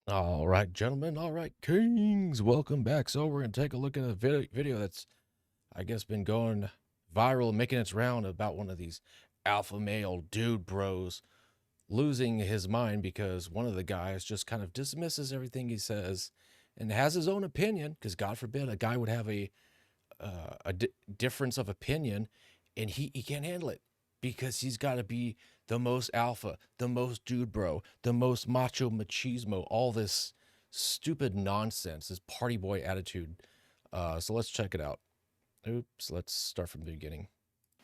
All right, gentlemen. All right, kings. Welcome back. So we're going to take a look at a video that's, I guess, been going viral, making its round about one of these alpha male dude bros losing his mind because one of the guys just kind of dismisses everything he says and has his own opinion, because God forbid a guy would have a difference of opinion, and he can't handle it because he's got to be the most alpha, the most dude bro, the most macho machismo, all this stupid nonsense, this party boy attitude. So let's check it out. Oops, let's start from the beginning.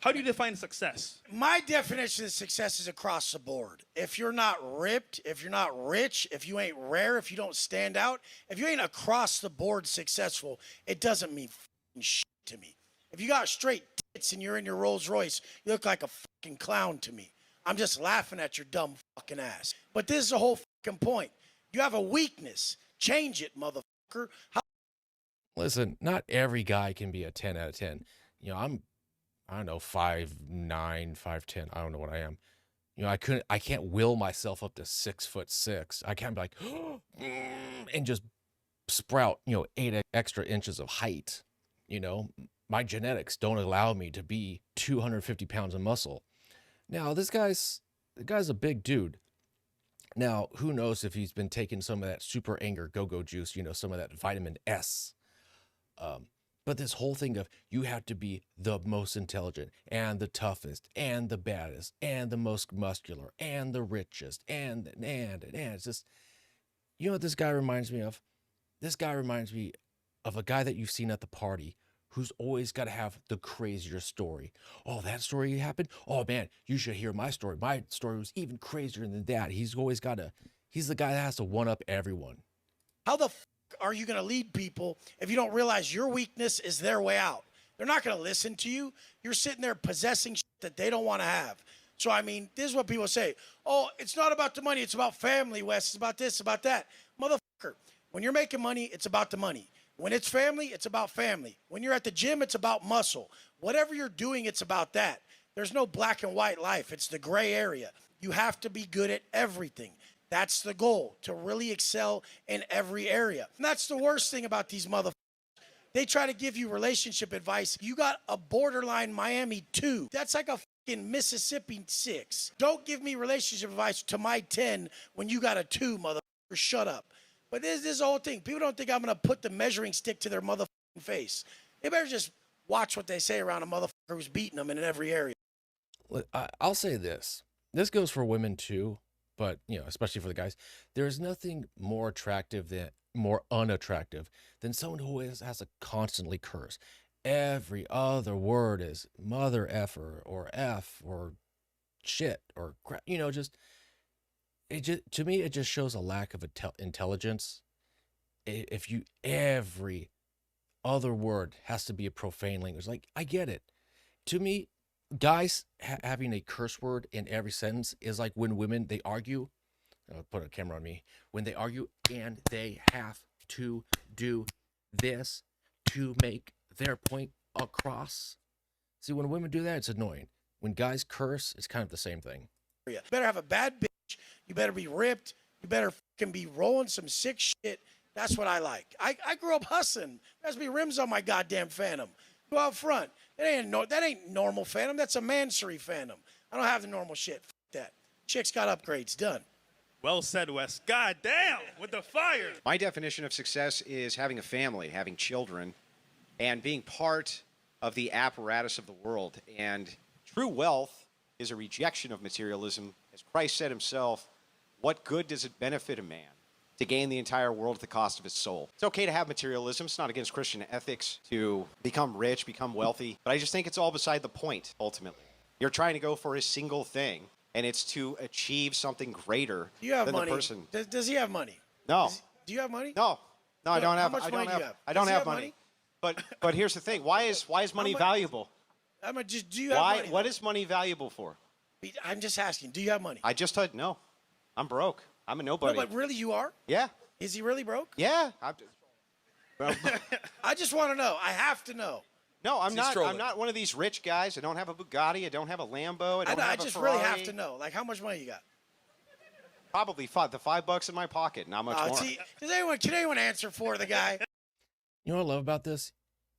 How do you define success? My definition of success is across the board. If you're not ripped, if you're not rich, if you ain't rare, if you don't stand out, if you ain't across the board successful, it doesn't mean shit to me. If you got straight tits and you're in your Rolls Royce, you look like a fucking clown to me. I'm just laughing at your dumb fucking ass. But this is the whole fucking point. You have a weakness. Change it, motherfucker. Listen, not every guy can be a 10 out of 10. You know, I don't know, 5'9", 5'10". I don't know what I am. You know, I can't will myself up to 6'6". I can't be like, and just sprout, 8 extra inches of height. You know, my genetics don't allow me to be 250 pounds of muscle. Now, the guy's a big dude. Now, who knows if he's been taking some of that super anger go-go juice, some of that vitamin S. But this whole thing of you have to be the most intelligent and the toughest and the baddest and the most muscular and the richest and it's just, what this guy reminds me of? This guy reminds me of a guy that you've seen at the party who's always got to have the crazier story. Oh, that story happened? Oh man, you should hear my story. My story was even crazier than that. He's the guy that has to one up everyone. How the are you going to lead people if you don't realize your weakness is their way out? They're not going to listen to you. You're sitting there possessing shit that they don't want to have. So, I mean, this is what people say. Oh, it's not about the money. It's about family, Wes. It's about this, about that. Motherfucker, when you're making money, it's about the money. When it's family, it's about family. When you're at the gym, it's about muscle. Whatever you're doing, it's about that. There's no black and white life. It's the gray area. You have to be good at everything. That's the goal, to really excel in every area. And that's the worst thing about these motherfuckers. They try to give you relationship advice. You got a borderline Miami 2. That's like a fucking Mississippi 6. Don't give me relationship advice to my 10 when you got a 2, motherfucker. Shut up. But this whole thing. People don't think I'm going to put the measuring stick to their motherfucking face. They better just watch what they say around a motherfucker who's beating them in every area. I'll say this. This goes for women too. But, especially for the guys, there's nothing more unattractive than someone who has to constantly curse. Every other word is mother effer or F or shit or crap, to me, it just shows a lack of intelligence. If every other word has to be a profane language, like, I get it. To me, guys having a curse word in every sentence is like when women, they argue. I'll put a camera on me. When they argue and they have to do this to make their point across. See, when women do that, it's annoying. When guys curse, it's kind of the same thing. You better have a bad bitch. You better be ripped. You better fucking be rolling some sick shit. That's what I like. I grew up hustling. There has to be rims on my goddamn Phantom. Go out front. That ain't normal Phantom. That's a Mansory Phantom. I don't have the normal shit. F that. Chick's got upgrades. Done. Well said, Wes. God damn, with the fire. My definition of success is having a family, having children, and being part of the apparatus of the world. And true wealth is a rejection of materialism. As Christ said himself, what good does it benefit a man to gain the entire world at the cost of his soul? It's okay to have materialism. It's not against Christian ethics to become rich, become wealthy. But I just think it's all beside the point, ultimately. You're trying to go for a single thing, and it's to achieve something greater than money? the person. Does he have money? No. Do you have money? No, I don't have. How much money do you have? I don't have money. But here's the thing. Why is money valuable? Do you have money? What is money valuable for? I'm just asking. Do you have money? I just told no. I'm broke. I'm a nobody. No, but really, you are? Yeah. Is he really broke? Yeah. I just want to know. I have to know. No, I'm not. I'm not one of these rich guys. I don't have a Bugatti. I don't have a Lambo. I don't have a Ferrari. I just really have to know. Like, how much money you got? Probably the $5 in my pocket, not much more. See, can anyone answer for the guy? You know what I love about this?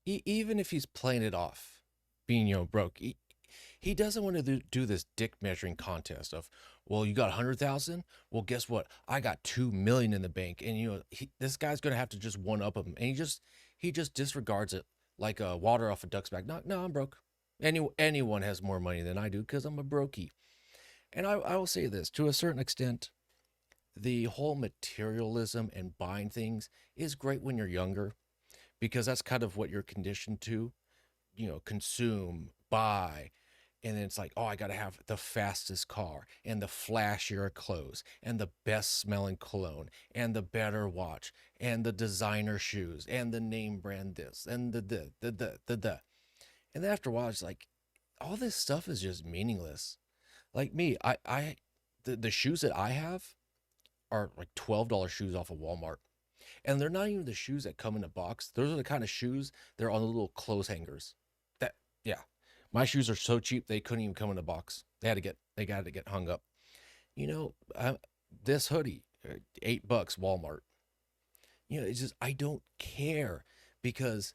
Even if he's playing it off, being, broke, he doesn't want to do this dick measuring contest of, well, you got 100,000. Well, guess what? I got 2 million in the bank, and this guy's gonna have to just one up him, and he just disregards it like water off a duck's back. No, I'm broke. Anyone has more money than I do because I'm a brokey. And I will say this, to a certain extent, the whole materialism and buying things is great when you're younger, because that's kind of what you're conditioned to, consume, buy. And then it's like, oh, I got to have the fastest car and the flashier clothes and the best smelling cologne and the better watch and the designer shoes and the name brand this and the. And then after a while, it's like, all this stuff is just meaningless. Like me, the shoes that I have are like $12 shoes off of Walmart. And they're not even the shoes that come in a box. Those are the kind of shoes, they're on the little clothes hangers. Yeah. My shoes are so cheap they couldn't even come in a box. They got to get hung up. This hoodie, $8 Walmart. It's just, I don't care, because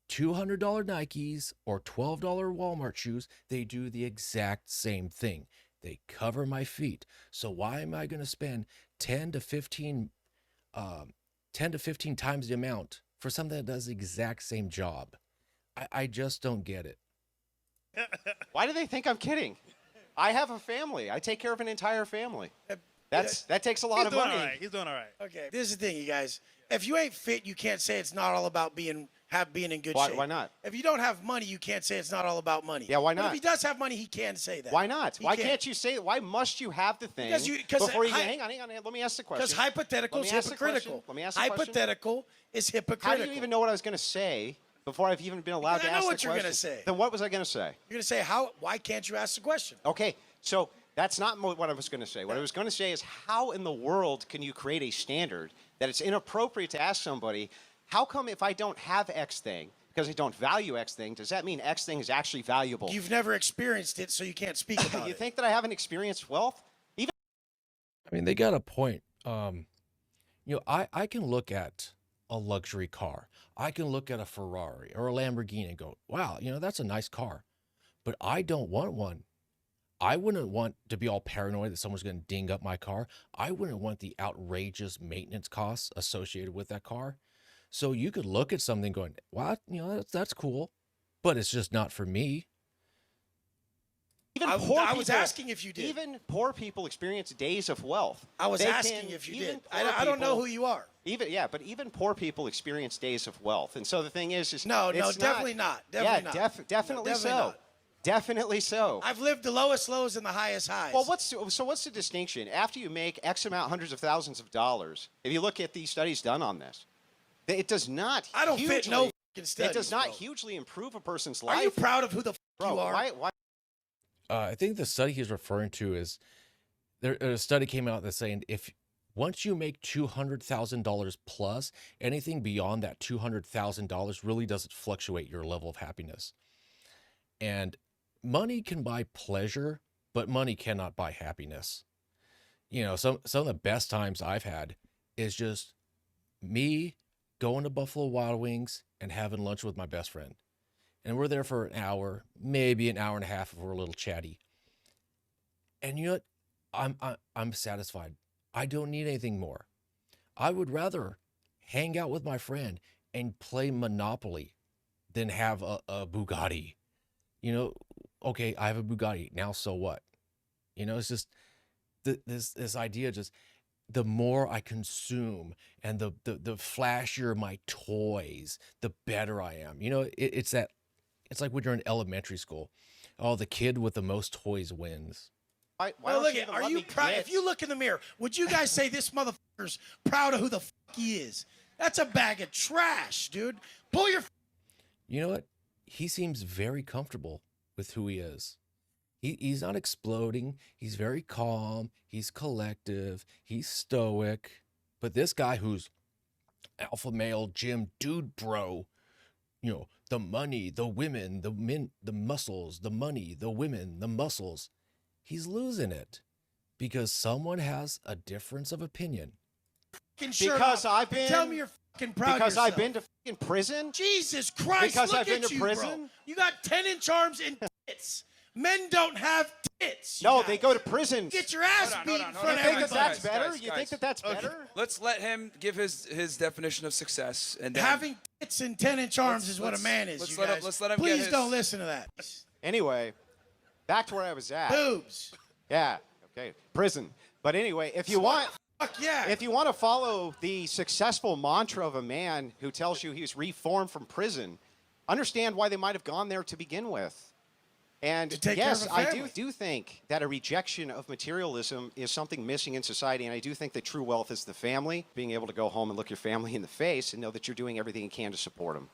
$200 Nikes or $12 Walmart shoes, they do the exact same thing. They cover my feet. So why am I going to spend 10 to 15 times the amount for something that does the exact same job? I just don't get it. Why do they think I'm kidding? I have a family. I take care of an entire family. That takes a lot of money. He's doing all right. Okay, this is the thing, you guys. If you ain't fit, you can't say it's not all about being in good shape. Why not? If you don't have money, you can't say it's not all about money. Yeah, why But not? if he does have money, he can say that. Why not? Why can't you say? Why must you have the thing before you hang on? Let me ask the question. Because hypothetical is hypocritical. Let me ask the question. Hypothetical is hypocritical. How do you even know what I was going to say before I've even been allowed to ask the question? I know what you're going to say. Then what was I going to say? You're going to say, why can't you ask the question? Okay, so that's not what I was going to say. What I was going to say is, how in the world can you create a standard that it's inappropriate to ask somebody, how come if I don't have X thing, because I don't value X thing, does that mean X thing is actually valuable? You've never experienced it, so you can't speak about it. You think that I haven't experienced wealth? I mean, they got a point. I can look at a luxury car. I can look at a Ferrari or a Lamborghini and go, wow, that's a nice car. But I don't want one. I wouldn't want to be all paranoid that someone's going to ding up my car. I wouldn't want the outrageous maintenance costs associated with that car. So you could look at something going, wow, that's cool, but it's just not for me. Even I was asking if you did. Even poor people experience days of wealth. I was asking if you did. I don't know who you are. But even poor people experience days of wealth. And so the thing is no, definitely not. Definitely not. Definitely so. Not. Definitely so. I've lived the lowest lows and the highest highs. Well, what's the distinction? After you make X amount, hundreds of thousands of dollars, if you look at these studies done on this, it does not. I don't fit no fucking studies. It does not hugely improve a person's life. Are you proud of who the bro, you are? Why? I think the study he's referring to is a study came out that's saying once you make $200,000 plus, anything beyond that $200,000 really doesn't fluctuate your level of happiness. And money can buy pleasure, but money cannot buy happiness. Some of the best times I've had is just me going to Buffalo Wild Wings and having lunch with my best friend. And we're there for an hour, maybe an hour and a half if we're a little chatty. And you know what? I'm satisfied. I don't need anything more. I would rather hang out with my friend and play Monopoly than have a Bugatti. Okay, I have a Bugatti. Now so what? It's just this idea, just the more I consume and the flashier my toys, the better I am. It's like when you're in elementary school. Oh, the kid with the most toys wins. Why well, don't look, are you proud? If you look in the mirror, would you guys say this motherfucker's proud of who the fuck he is? That's a bag of trash, dude. Pull your. You know what? He seems very comfortable with who he is. He's not exploding. He's very calm. He's collective. He's stoic. But this guy who's alpha male, gym dude bro, the money, the women, the muscles, the money, the women, the muscles, he's losing it. because someone has a difference of opinion. Fucking shirt Because off I've and been- tell me you're fucking proud Because of yourself. I've been to fucking prison. Jesus Christ, Because look I've been at to you, prison? bro. You got 10-inch arms and tits. Men don't have tits. you No, guys. they go to prison. Get your ass Hold on, beat hold in on, front hold of You think that everybody. that's better? Guys, You think that that's better? Let's let him give his definition of success, and then Having tits and 10-inch arms Let's- is what a let's- man is, let's you let him- guys. let's let him get Please his- don't listen to that. Anyway, back to where I was at. Boobs. Yeah. Okay. Prison. But anyway, if you want Fuck yeah. if you want to follow the successful mantra of a man who tells you he's reformed from prison, understand why they might have gone there to begin with. And To take care yes, of a I family. do think that a rejection of materialism is something missing in society, and I do think that true wealth is the family, being able to go home and look your family in the face and know that you're doing everything you can to support them.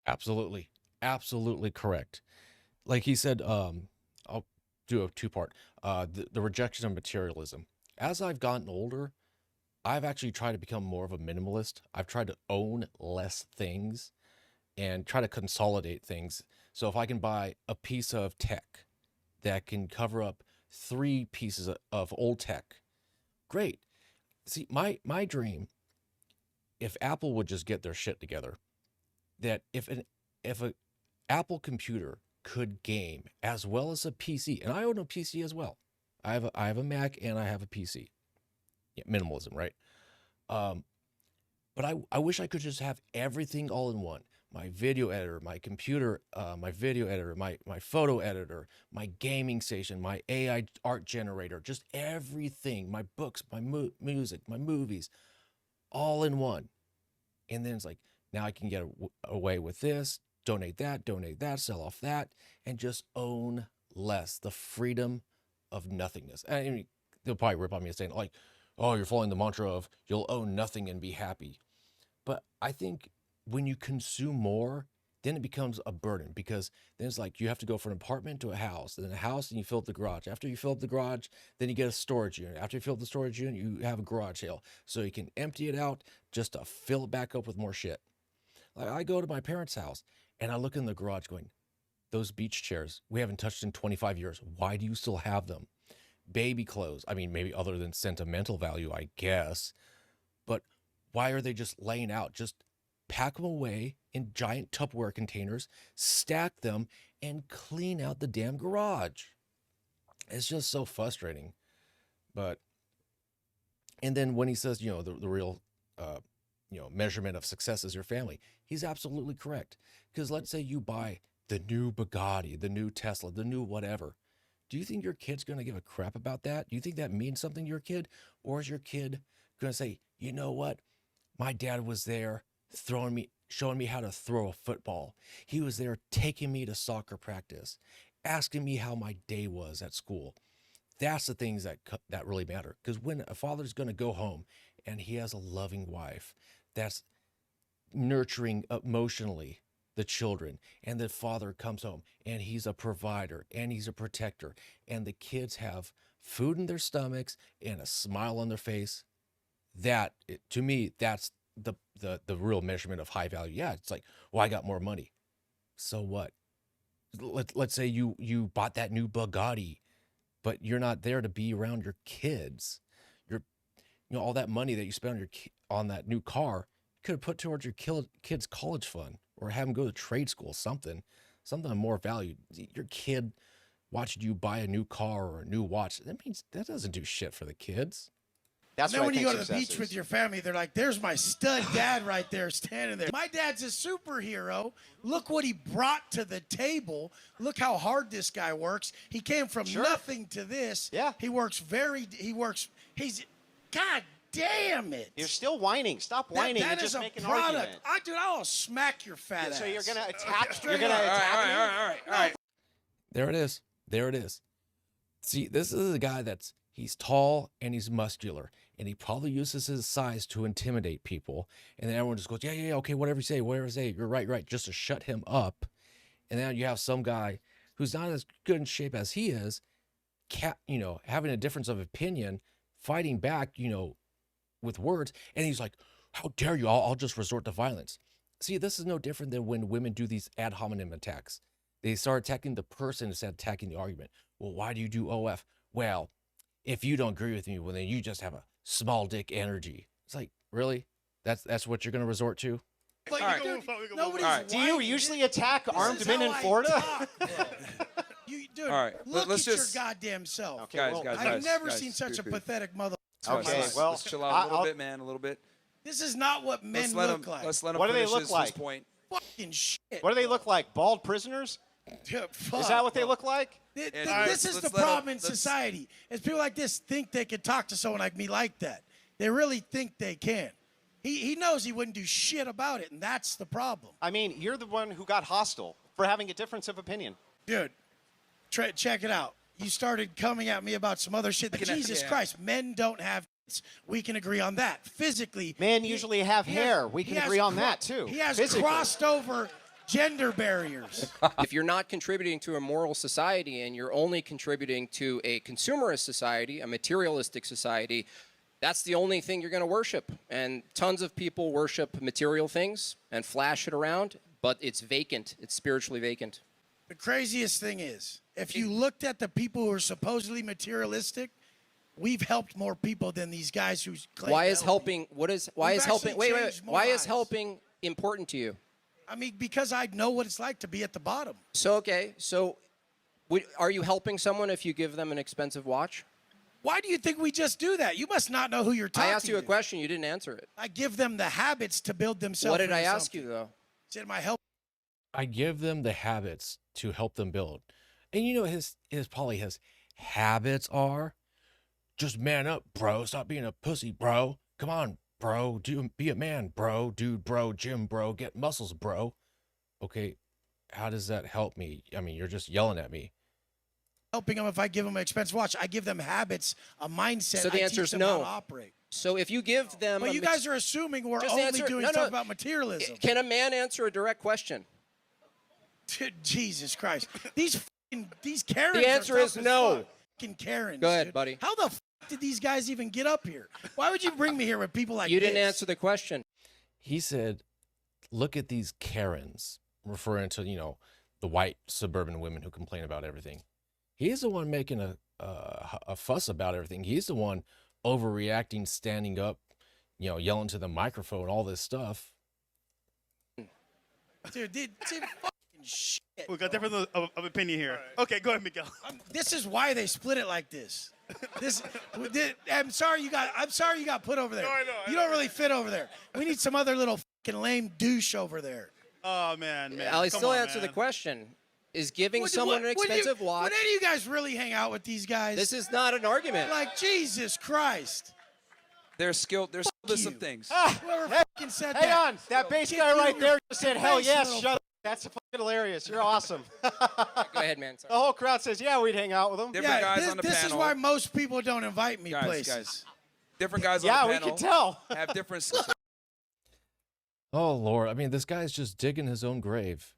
Absolutely. Absolutely correct. Like he said, I'll do a two-part. The rejection of materialism. As I've gotten older, I've actually tried to become more of a minimalist. I've tried to own less things and try to consolidate things. So if I can buy a piece of tech that can cover up 3 pieces of old tech, great. See, my dream, if Apple would just get their shit together, that if a Apple computer could game as well as a PC, and I own a PC as well. I have a Mac and I have a PC. Yeah, minimalism, right? But I wish I could just have everything all in one. My video editor, my computer, my video editor, my photo editor, my gaming station, my AI art generator, just everything, my books, my music, my movies, all in one. And then it's like, now I can get away with this, donate that, sell off that, and just own less. The freedom of nothingness. I mean, they'll probably rip on me and saying like, oh, you're following the mantra of you'll own nothing and be happy. But I think when you consume more, then it becomes a burden, because then it's like you have to go from an apartment to a house, and then a house, and you fill up the garage. After you fill up the garage, then you get a storage unit. After you fill up the storage unit, you have a garage sale. So you can empty it out just to fill it back up with more shit. Like I go to my parents' house and I look in the garage going, those beach chairs we haven't touched in 25 years. Why do you still have them? Baby clothes. I mean, maybe other than sentimental value, I guess. But why are they just laying out? Just pack them away in giant Tupperware containers, stack them, and clean out the damn garage. It's just so frustrating. But, and then when he says, you know, the real, measurement of success is your family, he's absolutely correct. Because let's say you buy the new Bugatti, the new Tesla, the new whatever. Do you think your kid's going to give a crap about that? Do you think that means something to your kid? Or is your kid going to say, you know what? My dad was there showing me how to throw a football. He was there taking me to soccer practice, asking me how my day was at school. That's the things that really matter. Because when a father's going to go home and he has a loving wife that's nurturing emotionally the children, and the father comes home and he's a provider and he's a protector, and the kids have food in their stomachs and a smile on their face, to me, that's the real measurement of high value. Yeah, it's like, well, I got more money. So what? Let's say you bought that new Bugatti, but you're not there to be around your kids. All that money that you spent on that new car, you could have put towards your kid's college fund, or have them go to trade school, something of more value. Your kid watching you buy a new car or a new watch, that doesn't do shit for the kids. That's Then what when I you think go to the success beach is. with your family, they're like, there's my stud dad right there standing there. My dad's a superhero. Look what he brought to the table. Look how hard this guy works. He came from nothing to this. Yeah. God damn it. You're still whining. Stop whining That and is just a make an product. argument. I'll smack your fat ass. So you're gonna attack. Straight You're gonna up. attack me? all right. There it is. See, this is a guy he's tall and he's muscular, and he probably uses his size to intimidate people. And then everyone just goes, yeah, okay, whatever you say, you're right, just to shut him up. And then you have some guy who's not as good in shape as he is, having a difference of opinion, fighting back, with words. And he's like, how dare you? I'll just resort to violence. See, this is no different than when women do these ad hominem attacks. They start attacking the person instead of attacking the argument. Well, why do you do OF? Well, if you don't agree with me, well, then you just have a small dick energy. It's like, really? That's what you're going to resort to? Like, All right. dude, nobody's All right. Do you whining, usually dude. attack This armed is men how in I Florida? talk, bro. Dude, All right. look Let's at just- your goddamn self. Okay, Guys, well, guys, I've never guys, seen such a dude. pathetic mother. Okay, Let's well, chill out a little I'll- bit, man. A little bit. This is not what men Let's let look him. like. Let's let him What do they finish look his like? point. Fucking shit. What do they look like? Bald prisoners? Dude, fuck, Is that what they bro. look like? And This is let's the let problem him- in let's- society. Is people like this think they could talk to someone like me like that. They really think they can. He knows he wouldn't do shit about it, and that's the problem. I mean, you're the one who got hostile for having a difference of opinion. Dude, check it out. You started coming at me about some other shit. Jesus yeah. Christ, men don't have tits. We can agree on that. Physically, Men usually have he hair. We he can has agree on that, too. He has Physically. crossed over gender barriers. If you're not contributing to a moral society and you're only contributing to a consumerist society, a materialistic society, that's the only thing you're going to worship. And tons of people worship material things and flash it around, but it's vacant. It's spiritually vacant. The craziest thing is, if you looked at the people who are supposedly materialistic, we've helped more people than these guys who claim Why to is help helping? What is? Why We've is helping? actually Wait. changed more Why is lives. helping important to you? I mean, because I know what it's like to be at the bottom. So okay. So, are you helping someone if you give them an expensive watch? Why do you think we just do that? You must not know who you're talking I asked you a to. question. You didn't answer it. I give them the habits to build themselves. What did I into ask something. you though? Said, am I helping? I give them the habits to help them build. And you know his habits are just man up, bro. Stop being a pussy, bro. Come on, bro. Be a man, bro. Dude, bro. Gym, bro. Get muscles, bro. Okay, how does that help me? I mean, you're just yelling at me. Helping them if I give them an expensive watch. I give them habits, a mindset. So the I answer teach is them no. how to operate. So if you give them, But you guys are assuming we're Just only answer- doing no, stuff no. about materialism. Can a man answer a direct question? Jesus Christ. These Karens. The answer are is tough as no. fuck. Fucking Karens. Go ahead, dude. buddy. How the did these guys even get up here? Why would you bring me here with people like You didn't this? answer the question. He said, look at these Karens, referring to, the white suburban women who complain about everything. He's the one making a fuss about everything. He's the one overreacting, standing up, yelling to the microphone, all this stuff. Dude, fucking shit. We got different of opinion here. Okay, go ahead, Miguel. This is why they split it like this. I'm sorry you got put over there. No, I know, You don't really fit over there. We need some other little fucking lame douche over there. Oh man. I'll Come still on, answer the man. question. Is giving Would- someone an would you- expensive watch? Would any of you guys really hang out with these guys? This is not an argument. like Jesus Christ. They're skilled. They're skilled at some you. things. Whoever fucking said Hang that. on. That bass Get guy you right in there your just said, face, hell yes, little shut up. That's fucking hilarious. You're awesome. Go ahead, man. Sorry. The whole crowd says, yeah, we'd hang out with him. Different guys this, on the this panel. is why most people don't invite me Guys, places. guys. Different guys Yeah, on the we panel can tell. have different skills. Oh, Lord. I mean, this guy's just digging his own grave.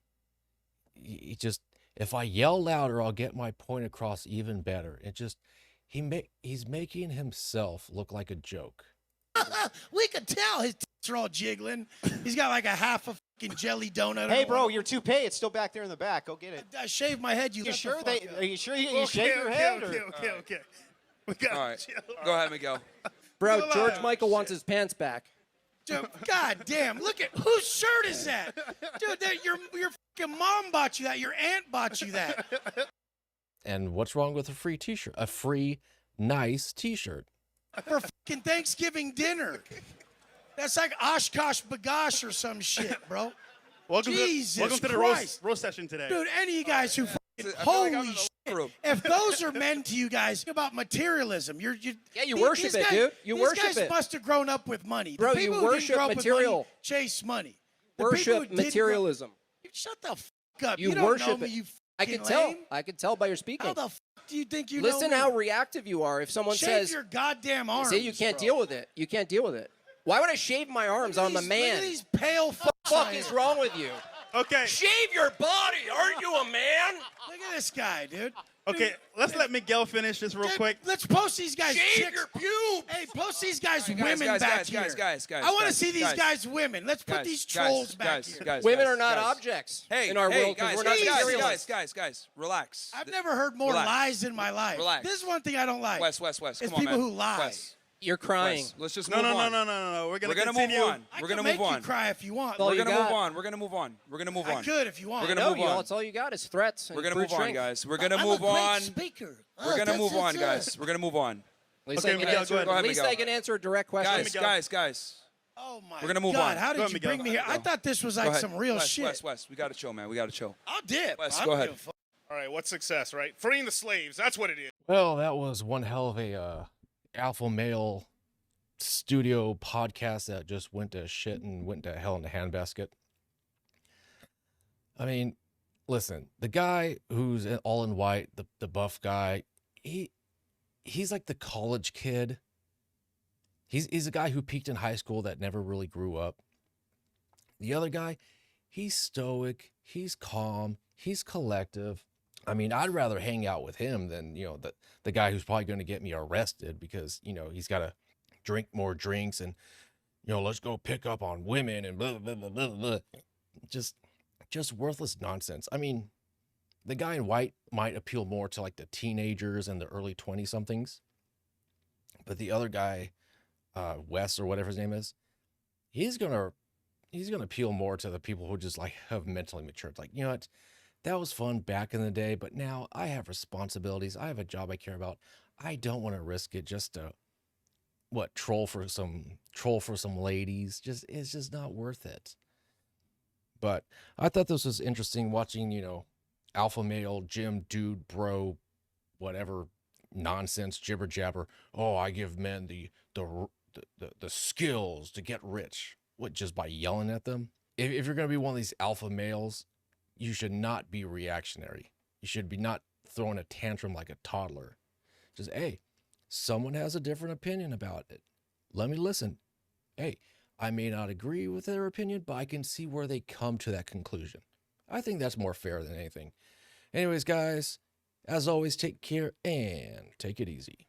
He just, if I yell louder, I'll get my point across even better. He's making himself look like a joke. We could tell his tits are all jiggling. He's got like a half a fucking jelly donut. Hey, on bro, one. your toupee, it's still back there in the back. Go get it. I shaved my head. You You let sure the fuck are you sure you Okay, shave your okay, head? okay, or? okay. We got All right. Go ahead, Miguel. Bro, Come George on. Michael wants his pants back. Dude, God damn! Look at whose shirt is that, dude? Your fucking mom bought you that. Your aunt bought you that. And what's wrong with a free t-shirt? A free, nice t-shirt. For fucking Thanksgiving dinner. That's like Oshkosh Bagosh or some shit, bro. Welcome Jesus welcome to the Christ. roast session today. Dude, any of you guys who I feel like I'm holy in a shit. room. If those are men to you guys about materialism, Yeah, you these worship it, guys, dude. You these worship guys it. must have grown up with money. The Bro, people you who didn't worship grow up with material. money chase money. The people who Worship didn't grow- materialism. Shut the fuck up. You don't worship know me, it. you I fucking can tell. lame. I can tell by your speaking. How the fuck do you think you Listen know me? how reactive you are. If someone Shave says, your goddamn arms. "See, you can't bro. deal with it. You can't deal with it." Why would I shave my arms? Look at I'm a these- man. Look at these pale fucks. Fuck I is am. wrong with you? Okay. Shave your body. Aren't you a man? Look at this guy, dude. Okay, let's let Miguel finish this real quick. Let's post these guys. Shave chicks. your pubes. Hey, post these guys, All right, women guys, back guys, here. guys. I want to guys, see these guys, women. Let's put guys, these trolls back guys, here. guys, Women guys, are not guys. objects Hey, in our hey, world because guys, we're not guys, materialists. guys, relax. I've never heard more Relax. lies in my life. Relax. This is one thing I don't like. Wes, It's come on, people man. who lie. Wes, You're crying. Wes, let's just No, move no, no, on. no, no, no. We're We're gonna gonna move continue. on. I We're can gonna make move you on. cry if you want. all We're you gonna move got. on. We're gonna move on. We're gonna move I on. could if you want. We're gonna No, move you on. that's all you got is threats. And We're gonna brute move on, strength. guys. We're gonna I'm move a great on. speaker. We're gonna move on, That's guys. We're gonna move on. At least, Okay, I, can Miguel, answer, go ahead. at least Miguel. I can answer a direct question. Guys. Oh my We're gonna move God, on. how Go did ahead, you Miguel. bring me here? I thought this was like some real Wes, shit. Wes, we gotta chill, man. We gotta chill. I'll dip. Wes, I go don't ahead. give a fuck. All right, what's success, right? Freeing the slaves. That's what it is. Well, that was one hell of a alpha male studio podcast that just went to shit and went to hell in a handbasket. I mean, listen, the guy who's all in white, the buff guy, he's like the college kid. He's a guy who peaked in high school that never really grew up. The other guy, he's stoic, he's calm, he's collective. I mean, I'd rather hang out with him than, the guy who's probably going to get me arrested because, he's got to drink more drinks and, let's go pick up on women and blah, blah, blah, blah, blah. Just worthless nonsense. I mean, the guy in white might appeal more to like the teenagers and the early 20-somethings. But the other guy, Wes or whatever his name is, he's gonna appeal more to the people who just like have mentally matured. Like, what? That was fun back in the day, but now I have responsibilities. I have a job I care about. I don't want to risk it just to troll for some ladies. It's just not worth it. But I thought this was interesting watching, alpha male, Jim, dude, bro, whatever nonsense, jibber jabber. Oh, I give men the skills to get rich. What, just by yelling at them? If you're going to be one of these alpha males, you should not be reactionary. You should be not throwing a tantrum like a toddler. Just, hey, someone has a different opinion about it. Let me listen. Hey, I may not agree with their opinion, but I can see where they come to that conclusion. I think that's more fair than anything. Anyways, guys, as always, take care and take it easy.